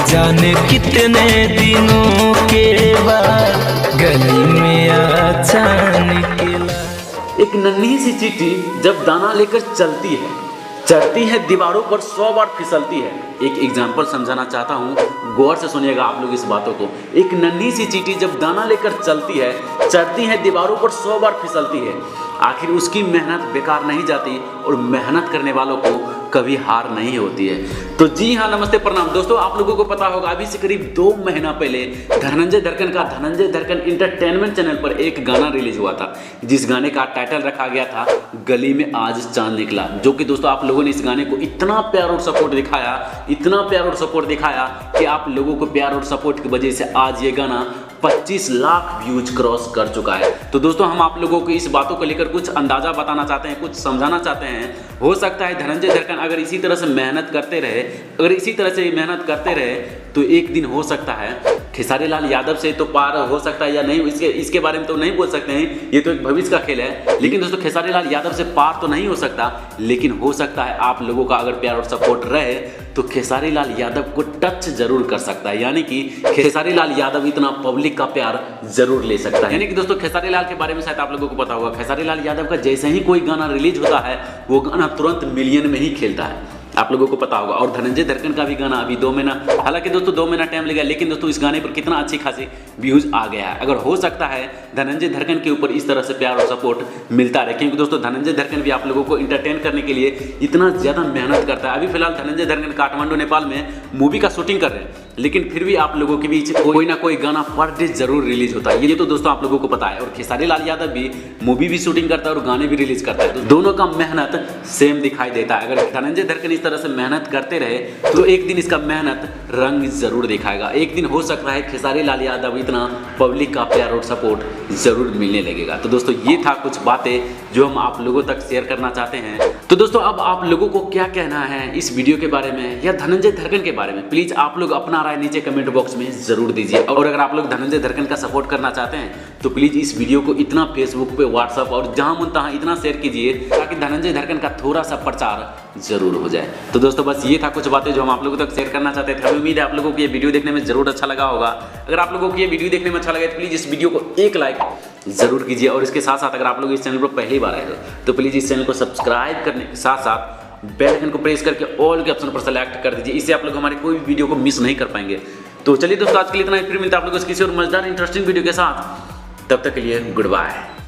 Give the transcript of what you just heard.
जाने कितने दिनों के बाद गली में अचानक निकला। एक नन्ही सी चींटी जब दाना लेकर चढ़ती है दीवारों पर 100 बार फिसलती है। एक एग्जाम्पल समझाना चाहता हूँ, गौर से सुनिएगा आप लोग इस बातों को। एक नन्ही सी चींटी जब दाना लेकर चढ़ती है दीवारों पर 100 बार फिसलती है। आखिर उसकी मेहनत बेकार नहीं जाती और मेहनत करने वालों को कभी हार नहीं होती है। तो जी हाँ, नमस्ते प्रणाम दोस्तों। आप लोगों को पता होगा अभी से करीब 2 महीना पहले धनंजय धड़कन इंटरटेनमेंट चैनल पर एक गाना रिलीज हुआ था, जिस गाने का टाइटल रखा गया था गली में आज चांद निकला। जो कि दोस्तों आप लोगों ने इस गाने को इतना प्यार और सपोर्ट दिखाया कि आप लोगों को प्यार और सपोर्ट की वजह से आज ये गाना 25 लाख व्यूज क्रॉस कर चुका है। तो दोस्तों हम आप लोगों को इस बातों को लेकर कुछ अंदाजा बताना चाहते हैं, कुछ समझाना चाहते हैं। हो सकता है धनंजय धड़कन अगर इसी तरह से मेहनत करते रहे तो एक दिन हो सकता है खेसारी लाल यादव से तो पार हो सकता है या नहीं, इसके बारे में तो नहीं बोल सकते हैं, ये तो एक भविष्य का खेल है। लेकिन दोस्तों खेसारी लाल यादव से पार तो नहीं हो सकता, लेकिन हो सकता है आप लोगों का अगर प्यार और सपोर्ट रहे तो खेसारी लाल यादव को टच जरूर कर सकता है। यानी कि खेसारी लाल यादव इतना पब्लिक का प्यार जरूर ले सकता है। यानी कि दोस्तों खेसारी लाल के बारे में शायद आप लोगों को पता होगा, खेसारी लाल यादव का जैसे ही कोई गाना रिलीज होता है वो गाना तुरंत मिलियन में ही खेलता है, आप लोगों को पता होगा। और धनंजय धड़कन का भी गाना अभी 2 महीना, हालांकि दोस्तों 2 महीना टाइम लगेगा, लेकिन दोस्तों इस गाने पर कितना अच्छी खासी व्यूज आ गया है। अगर हो सकता है धनंजय धड़कन के ऊपर इस तरह से प्यार और सपोर्ट मिलता रहे, क्योंकि दोस्तों धनंजय धड़कन भी आप लोगों को इंटरटेन करने के लिए इतना ज़्यादा मेहनत करता है। अभी फिलहाल धनंजय धड़कन काठमांडू नेपाल में मूवी का शूटिंग कर रहे हैं, लेकिन फिर भी आप लोगों के बीच कोई ना कोई गाना पर डे जरूर रिलीज होता है, ये तो दोस्तों आप लोगों को पता है। और खेसारी लाल यादव भी मूवी भी शूटिंग करता है और गाने भी रिलीज करता है, तो दोनों का मेहनत सेम दिखाई देता है। अगर धनंजय धड़कन इस तरह से मेहनत करते रहे तो एक दिन इसका मेहनत रंग जरूर दिखाएगा। एक दिन हो सकता है खेसारी लाल यादव इतना पब्लिक का प्यार और सपोर्ट जरूर मिलने लगेगा। तो दोस्तों ये था कुछ बातें जो हम आप लोगों तक शेयर करना चाहते हैं। तो दोस्तों अब आप लोगों को क्या कहना है इस वीडियो के बारे में या धनंजय धड़कन के बारे में, प्लीज आप लोग अपना राय नीचे कमेंट बॉक्स में जरूर दीजिए। और अगर आप लोग धनंजय धड़कन का सपोर्ट करना चाहते हैं तो प्लीज इस वीडियो को इतना फेसबुक पे, व्हाट्सएप और जहां मन तहां इतना शेयर कीजिए ताकि धनंजय धड़कन का थोड़ा सा प्रचार जरूर हो जाए। तो दोस्तों बस ये था कुछ बातें जो हम आप लोगों तक शेयर करना चाहते थे। हमें उम्मीद है आप लोगों को ये वीडियो देखने में जरूर अच्छा लगा होगा। अगर आप लोगों को ये वीडियो देखने में अच्छा लगे तो प्लीज इस वीडियो को एक लाइक जरूर कीजिए। और इसके साथ साथ अगर आप लोग इस चैनल पर पहली बार आए हो तो प्लीज इस चैनल को सब्सक्राइब करने के साथ साथ बेल आइकन को प्रेस करके ऑल के ऑप्शन पर सेलेक्ट कर दीजिए। इससे आप लोग हमारे कोई भी वीडियो को मिस नहीं कर पाएंगे। तो चलिए दोस्तों आज के लिए इतना ही, फिर मिलता है आप लोगों को किसी और मजेदार इंटरेस्टिंग वीडियो के साथ। तब तक के लिए गुड बाय।